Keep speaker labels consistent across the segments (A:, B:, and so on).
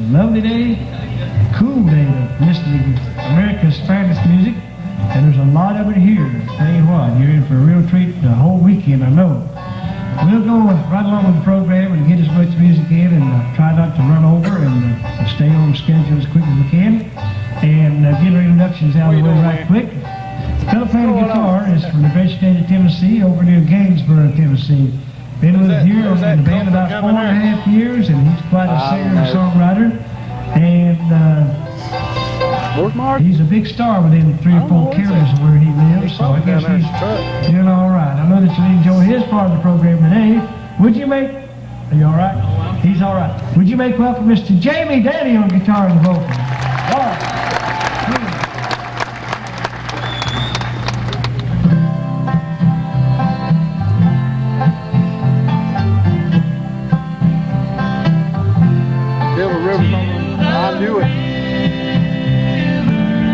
A: lovely day, cool day to listen to America's finest music. And there's a lot of it here. Tell you what, you're in for a real treat the whole weekend, I know. We'll go right along with the program and get as much music in and try not to run over and stay on schedule as quick as we can. And get our introductions out of the way right quick. The fellow playing the guitar is from the great state of Tennessee, over near Gainesboro, Tennessee. Been with us here in the band about 4.5 years, and he's quite a singer and songwriter. And he's a big star within 3 or 4 counties where he lives, so I guess he's doing all right. I know that you'll enjoy his part of the program today. Would you make, are you all right? He's all right. Would you make welcome Mr. Jamie Danny on guitar and vocal? All right.
B: I knew it.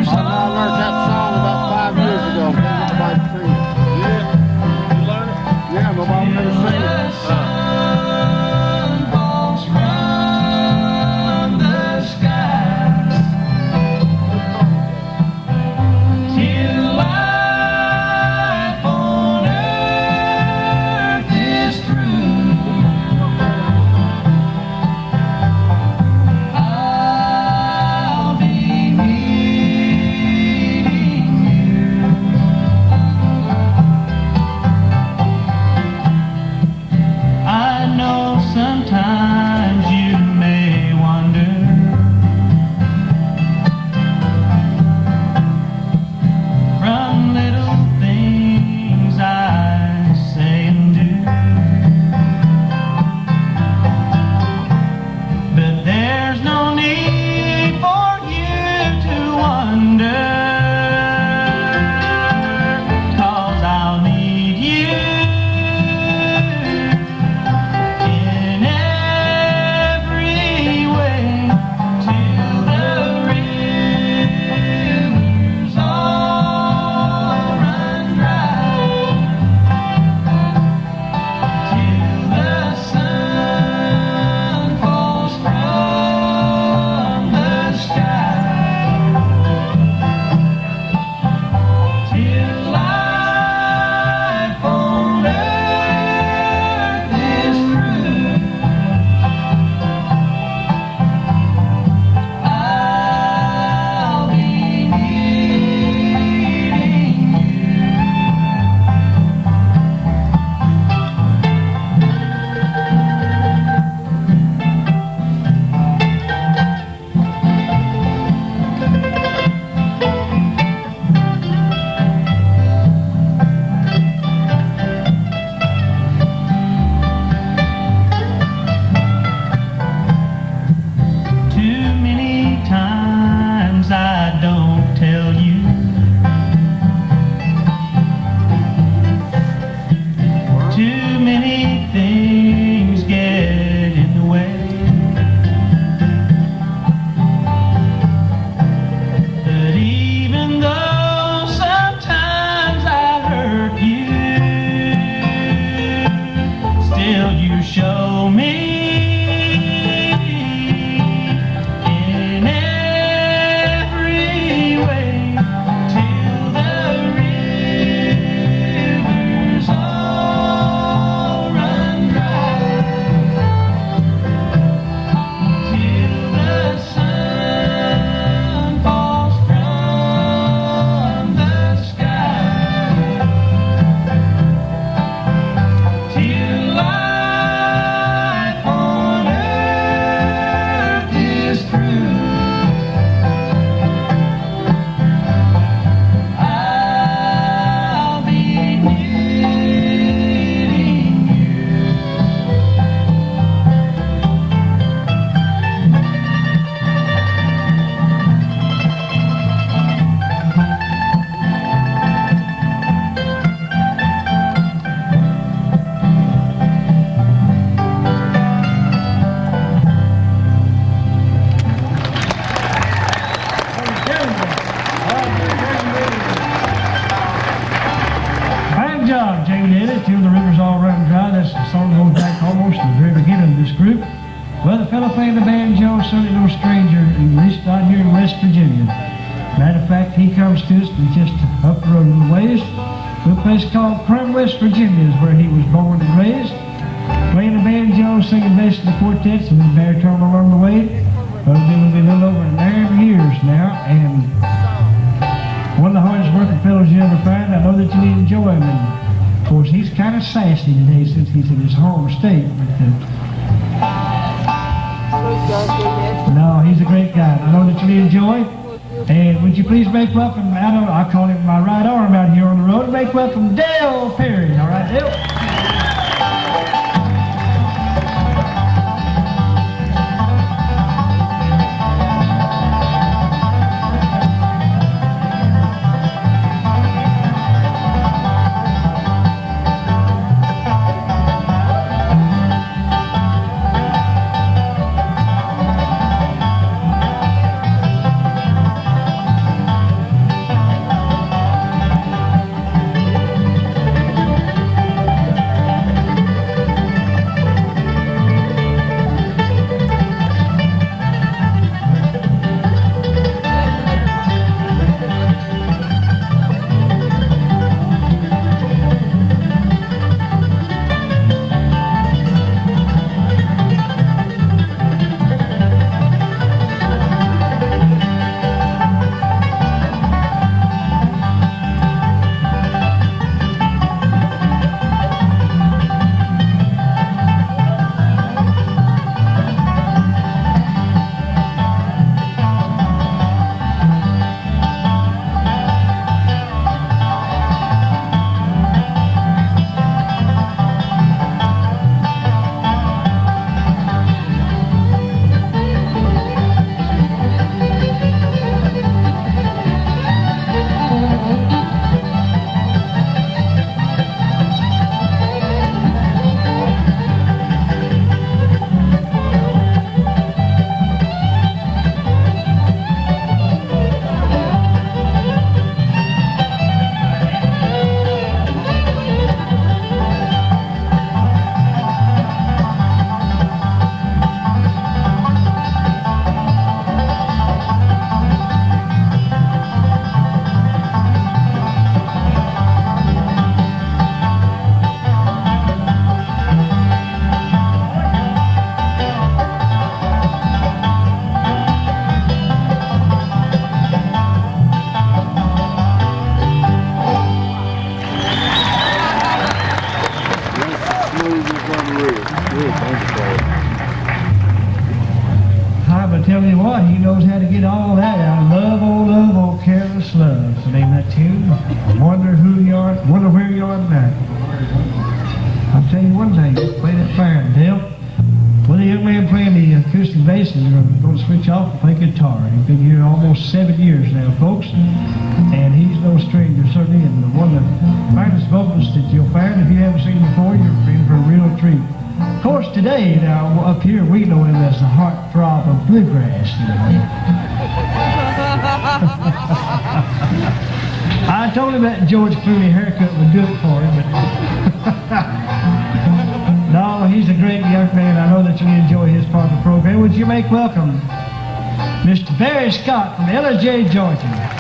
B: I learned that song about 5 years ago. Nobody sing it. Yeah. You learned it? Yeah, nobody would ever sing it.
A: playing the banjo, certainly no stranger, at least not here in West Virginia. Matter of fact, he comes to us from just up the road a little ways. A place called Crum, West Virginia is where he was born and raised. Playing the banjo, singing bass in the quartets, and his baritone along the way. Well, it'll be a little over 9 years now, and one of the hardest working fellows you ever find. I know that you need to enjoy him. And of course, he's kind of sassy today since he's in his home state. But, no, he's a great guy. I know that you need to enjoy. And would you please make welcome, I call him my right arm out here on the road, make welcome Doyle Perry. All right, Dale? Tell you what, he knows how to get all that out. Love, oh, careless love. So name that tune. Wonder where you are tonight. I'll tell you one thing, just play that fire, Dale. Well, the young man playing the acoustic bass is going to switch off and play guitar. He's been here almost 7 years now, folks. And he's no stranger, certainly, and one of the finest vocalists that you'll find. If you haven't seen him before, you're in for a real treat. Of course, today, now, up here, we know him as the heartthrob of bluegrass. You know. I told him that George Clooney haircut would do it for him, but no, he's a great young man. I know that you enjoy his part of the program. Would you make welcome Mr. Barry Scott from LJ, Georgia.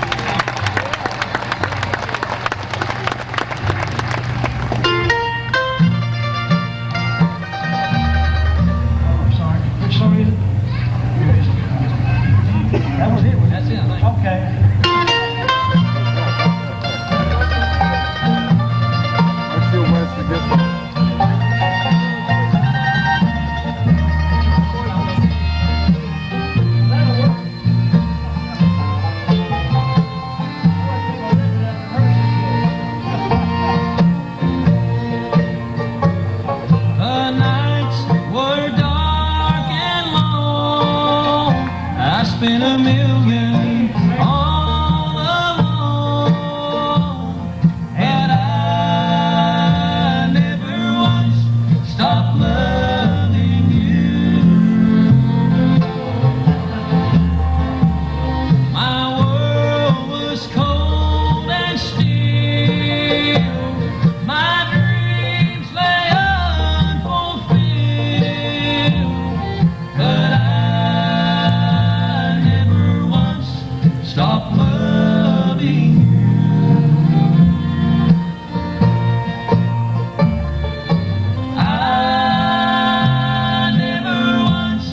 C: Spent $1 million on stop loving you. I never once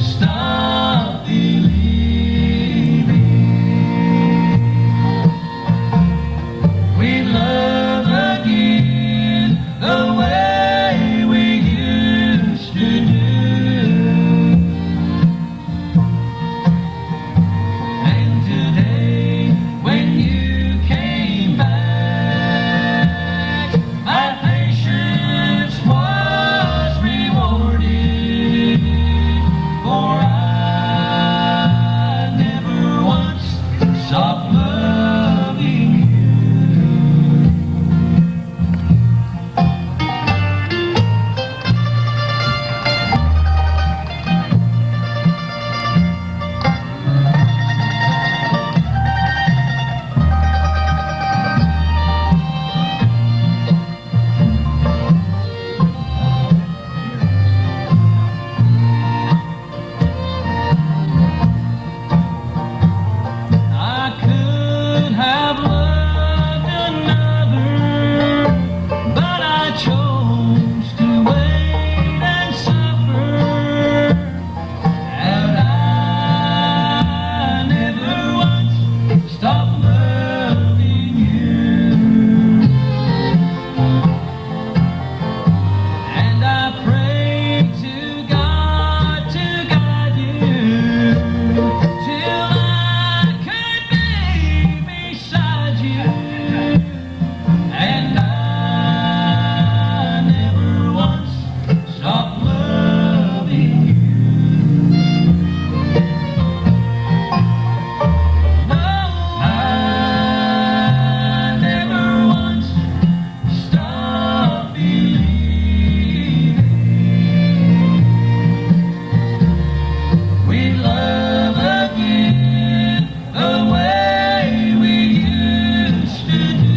C: stopped believing we'd love again the way we used to do. And today, when you came back, my patience was rewarded, for I never once stopped loving you. I could have loved another, but I chose to wait and suffer. And I never once stopped loving you. And I pray to God to guide you till I could be beside you. And I never once stopped loving you. No, I never once stopped believing we'd love again the way we used to do.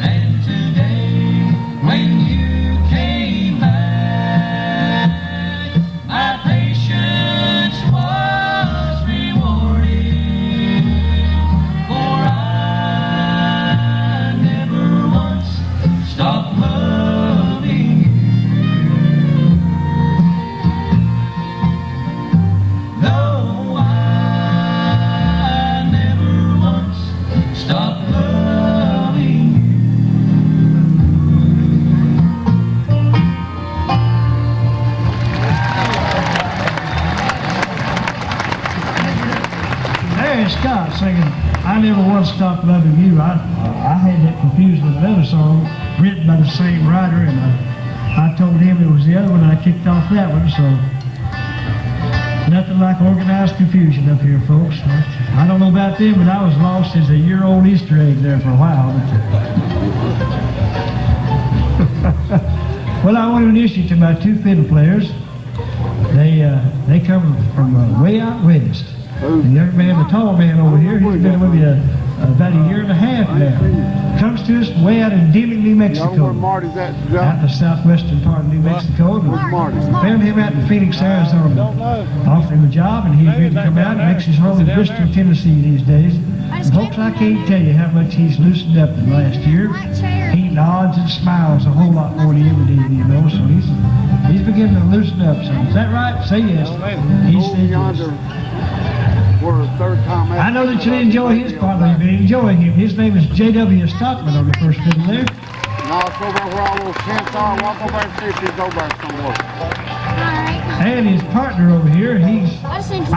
C: And today, when you came back, my patience was rewarded, for I never once stopped loving you. No, I never once stopped loving you.
A: There's Scott singing, I never once stopped loving you. I had that confused with another song written by the same writer, and I told him it was the other one, and I kicked off that one, so nothing like organized confusion up here, folks. I don't know about them, but I was lost as a year-old Easter egg there for a while. Well, I want to introduce you to my two fiddle players. They come from way out west. The young man, the tall man over here, he's been with me about a year and a half now. Comes to us way out in Deming, New
B: You know
A: Mexico.
B: where Marty's at, Joe?
A: Out in the southwestern part of New Mexico.
B: Where's Marty?
A: Found him out in Phoenix, Arizona. Offered him a job, and he's ready to come out and makes his home in Bristol, Tennessee these days. And folks, I can't tell you how much he's loosened up in the last year. He nods and smiles a whole lot more than he ever did, you know, so he's beginning to loosen up. So is that right? Say yes. He
B: Over
A: said
B: yonder,
A: yes.
B: we're a third time
A: I know that you'll enjoy his part, but you've been enjoying him. His name is J.W. Stockman on the first fiddle there.
B: No, it's over where all those tents are. Walk over and see if he's over there somewhere.
A: And his partner over here, I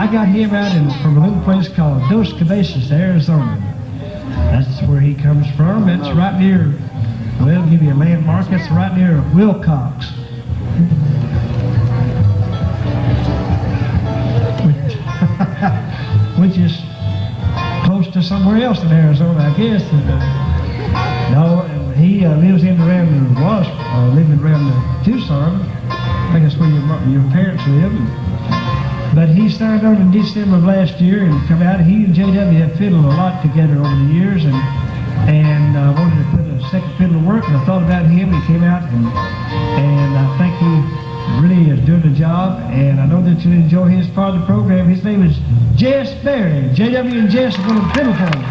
A: got him out from a little place called Dos Cabezas, Arizona. That's where he comes from. That's right near, well, I'll give you a landmark. That's right near Wilcox. Which is close to somewhere else in Arizona, I guess. No, he lives in around living around Tucson. I think that's where your parents live. But he started on in December of last year and come out. He and JW have fiddled a lot together over the years, and wanted to put a second fiddle to work. And I thought about him. He came out, and I think really is doing the job, and I know that you'll enjoy his part of the program. His name is Jess Berry. JW and Jess are going to fiddle for him.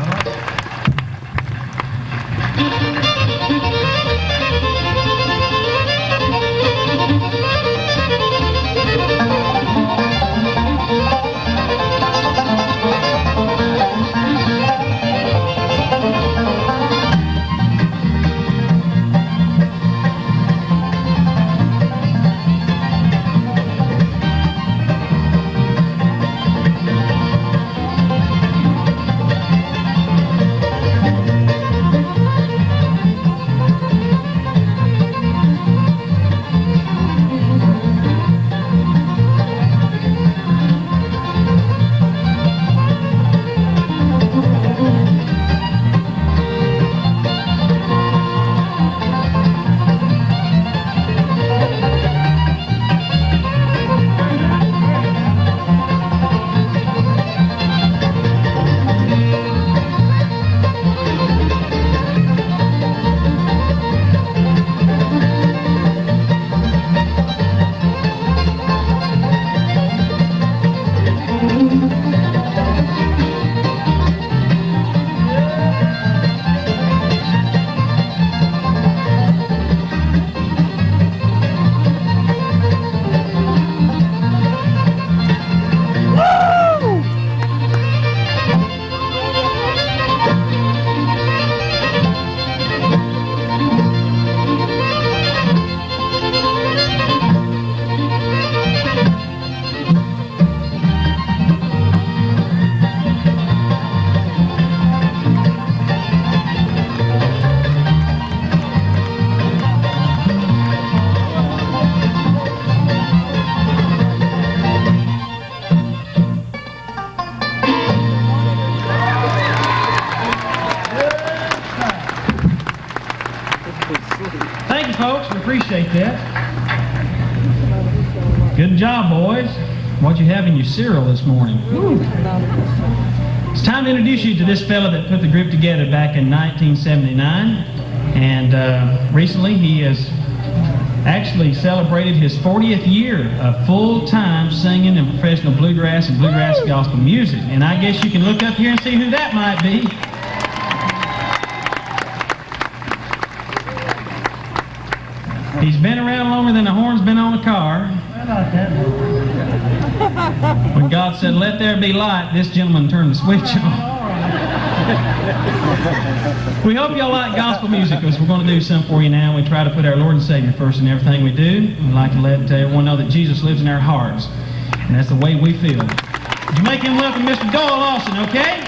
A: Thank you, folks. We appreciate that. Good job, boys. What you have in your cereal this morning. It's time to introduce you to this fella that put the group together back in 1979. And recently he has actually celebrated his 40th year of full-time singing in professional bluegrass and bluegrass gospel music. And I guess you can look up here and see who that might be. He's been around longer than the horn's been on a car. When God said, "Let there be light," this gentleman turned the switch on. We hope y'all like gospel music, because we're going to do some for you now. We try to put our Lord and Savior first in everything we do. We'd like to let everyone know that Jesus lives in our hearts, and that's the way we feel. Would you make him welcome Mr. Doyle Lawson, okay?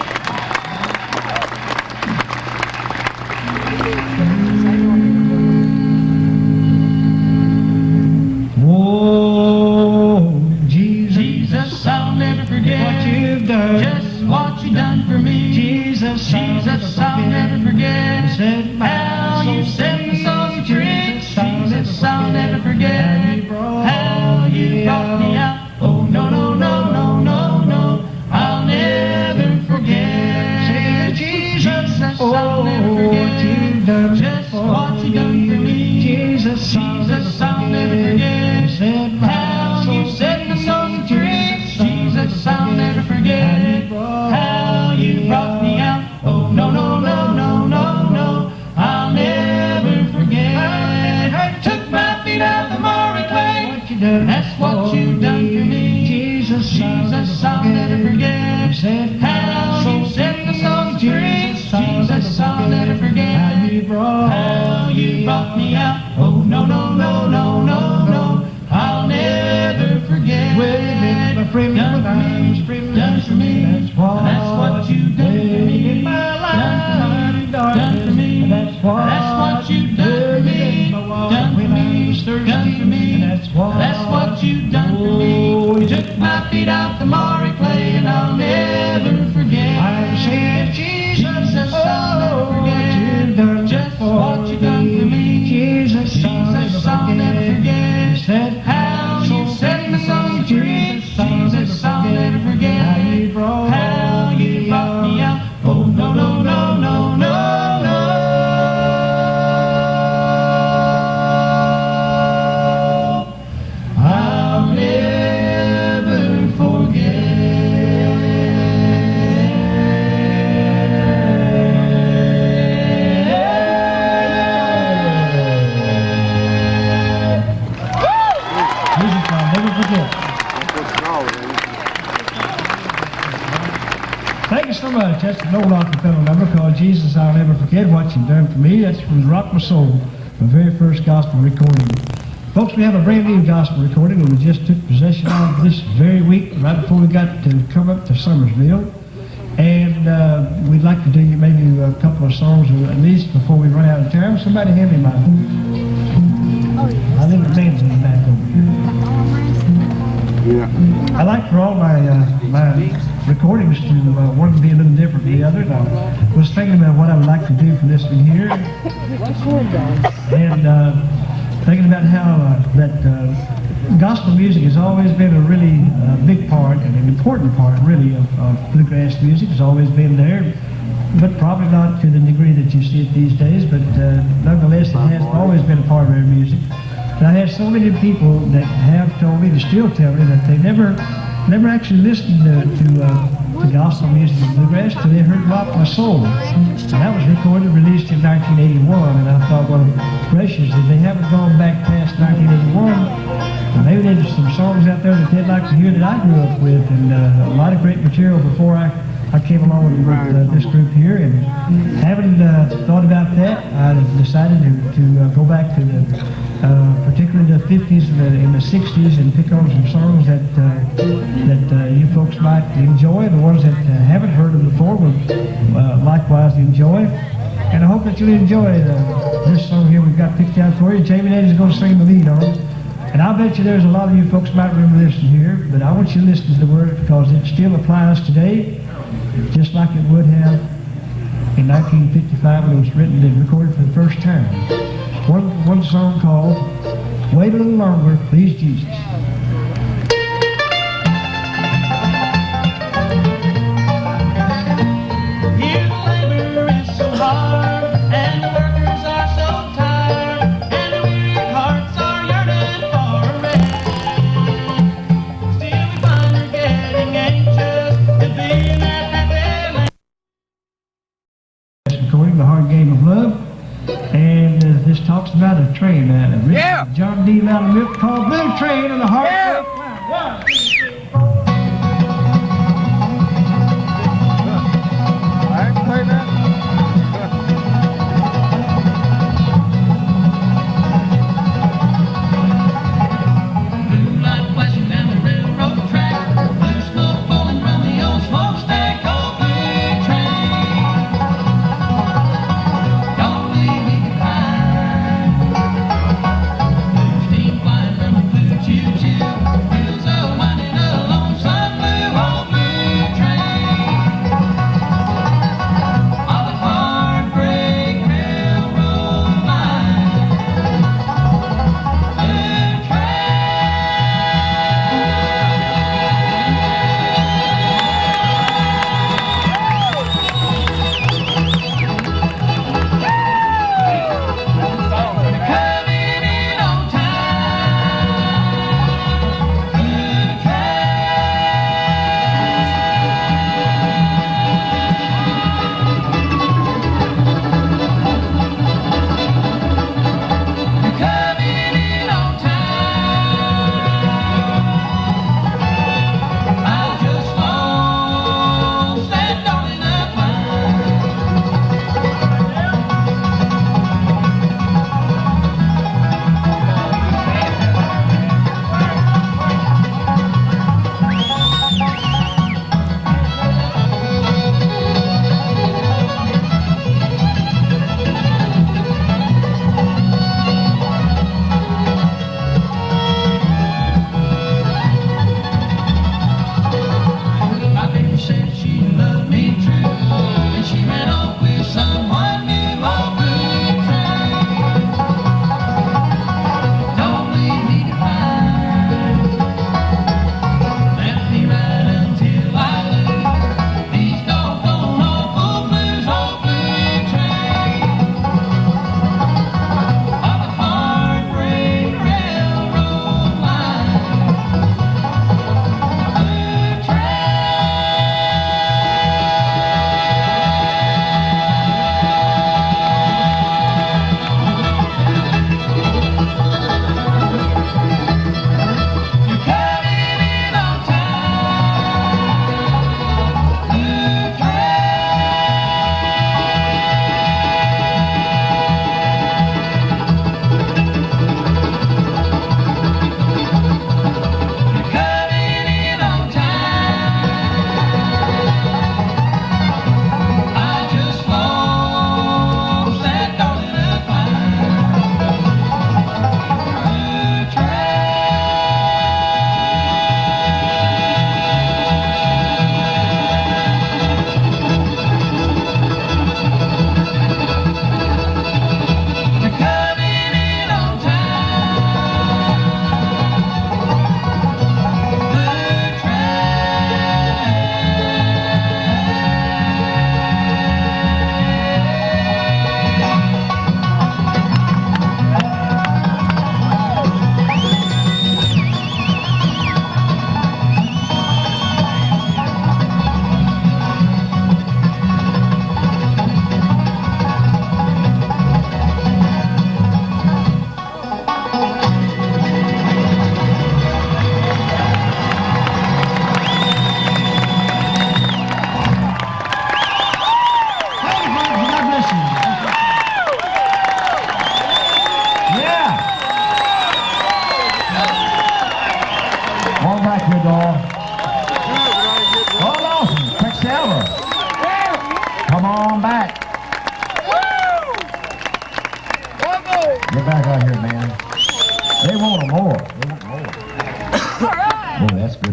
C: What you done for me, Jesus, I'll never forget. How you set my soul free, Jesus, I'll never forget. How you brought me out, oh no, no, no, no, no, no, I'll never forget. Jesus, I'll never forget. Just what you done for me, Jesus, I'll never forget. How you set my soul free, Jesus, I'll never forget. How you brought me out, oh no, no, no, no, no, no, I'll never forget. Took my feet out of the miry clay, that's what you done for me, Jesus, I'll never forget. How you set my soul free, Jesus, I'll never forget. How you brought me out, oh no, no, no, no, no, no, I'll never forget. Done for me, that's what you done for me in my life. Done for me, that's what you done for me. Done for me, that's what you done for me. You took my feet out the miry clay, and I'll never forget. I said, Jesus, I'll never forget. Just what you done for me, Jesus, I'll never forget. How you set my soul free, Jesus, I'll never forget. How you brought me out, oh no, no, no, no, no, no.
A: Thank you so much. That's an old acapella number called Jesus, I'll Never Forget What You've Done For Me. That's from Rock My Soul, my very first gospel recording. Folks, we have a brand new gospel recording that we just took possession of this very week, right before we got to come up to Summersville. And we'd like to do maybe a couple of songs, at least before we run out of time. Somebody hand me my... I think the band's in the back over here.
B: Yeah.
A: I like for all my recordings to one to be a little different than the other. And I was thinking about what I would like to do for this one here, and thinking about how that gospel music has always been a really big part and an important part, really, of bluegrass music. It's always been there, but probably not to the degree that you see it these days. But nonetheless, it has always been a part of our music. And I have so many people that have told me, they still tell me, that they never actually listened to gospel music and bluegrass till they heard Rock My Soul. And that was recorded, released in 1981, and I thought, well, gracious, if they haven't gone back past 1981, well, maybe there's some songs out there that they'd like to hear that I grew up with, and a lot of great material before I came along with this group here. And having thought about that, I decided to go back to particularly the 50s and the 60s, and pick on some songs that you folks might enjoy. The ones that haven't heard them before will likewise enjoy. And I hope that you'll enjoy this song here we've got picked out for you. Jamie Nate is going to sing the lead on it. And I'll bet you there's a lot of you folks might remember this one here, but I want you to listen to the words because it still applies today, just like it would have in 1955 when it was written and recorded for the first time. One song called Wait a Little Longer, Please Jesus.
C: Here the labor is so hard, and the workers are so tired, and the weary hearts are yearning for rest. Still we find her getting anxious to be in that happy land.
A: Recording The Hard Game of Love. And this talks about a train, John D. Loudermilk, called Blue Train of the Hard Game of Love. 1, 2, 3.
B: I can play that.
C: Blue light flashing down the railroad track, blue smoke falling from the old smokestack. Oh, blue train, don't leave me behind. Blue steam flying from a blue choo-choo, wheels of winding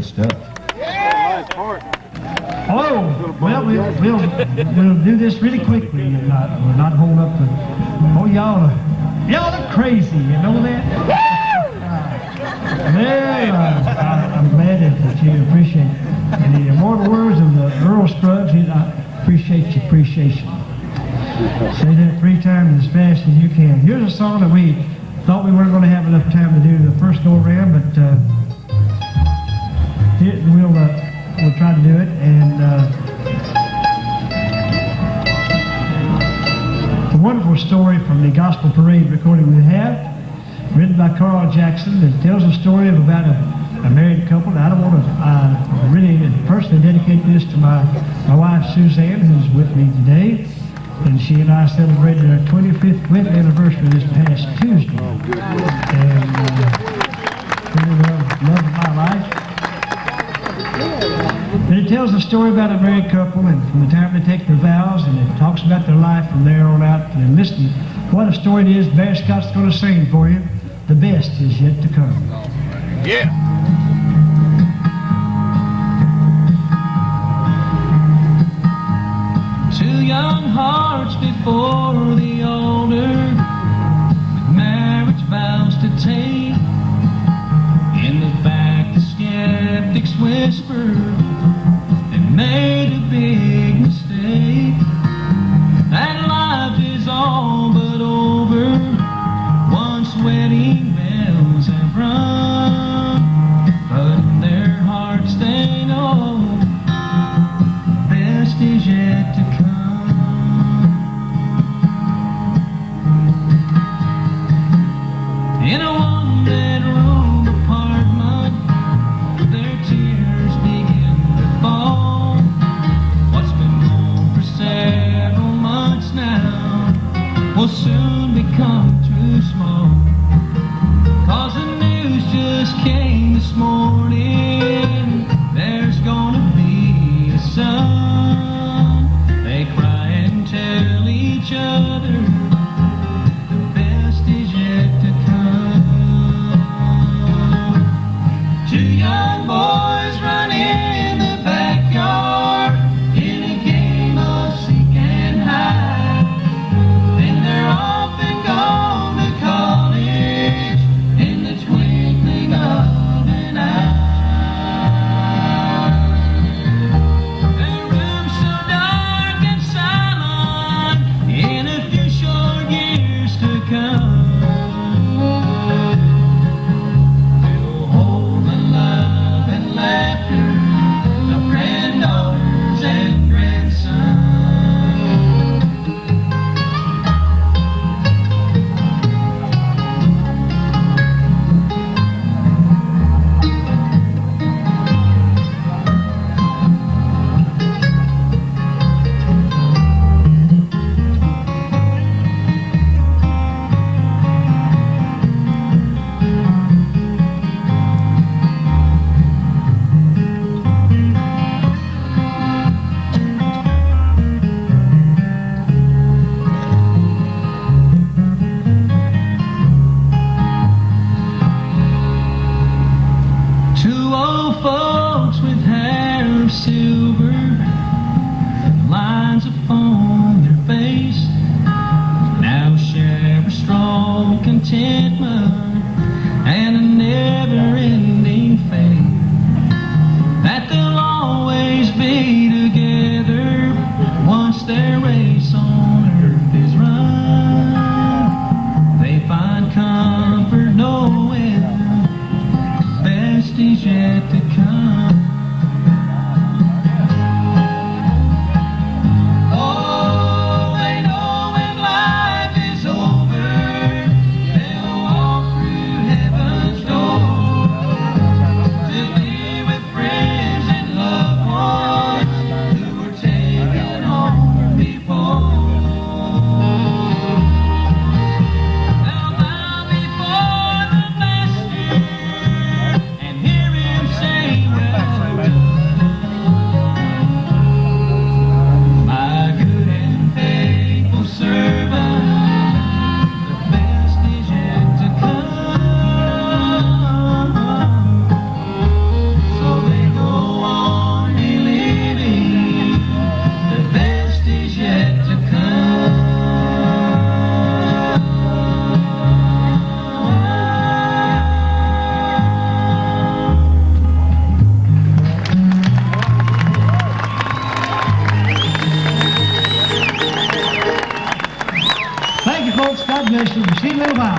D: stuff.
A: Oh, well, we'll do this really quickly and we'll not hold up the... Oh, y'all are crazy, you know that? Well, I'm glad that you appreciate it. And the immortal words of the Earl Scruggs, I appreciate your appreciation. Say that 3 times as fast as you can. Here's a song that we thought we weren't going to have enough time to do the first go-around, but we'll try to do it. And it's a wonderful story from the Gospel Parade recording we have, written by Carl Jackson, that tells a story of about a married couple. Now, I don't want to really personally dedicate this to my wife Suzanne, who's with me today. And she and I celebrated our 25th wedding anniversary this past Tuesday. And really love of my life. And it tells the story about a married couple and from the time they take their vows, and it talks about their life from there on out. And listen, what a story it is. Bear Scott's going to sing for you. The best is yet to come.
B: Yeah.
C: 2 young hearts before the altar, with marriage vows to take. In the back the skeptics whisper they made a big mistake, that life is all but over once wedding bells have rung. But in their hearts they know the best is yet to come. In a one-bedroom apartment, their tears begin to fall. What's been known for several months now will soon become too small. 'Cause the news just came this morning, there's gonna be a son. They cry and tell each other the best is yet to come. 2 young boys run in the backyard in a game of seek and hide. Then they're off and gone to college in the twinkling of an eye. Their room's so dark and silent in a few short years to come. They'll hold the love and laughter of granddaughters and grandsons. Two old folks with hair of silver, lines upon their face, now share a strong contentment and a never-ending faith that they'll always be together once their race on earth is run. They find comfort knowing the best is yet to come.
A: little while.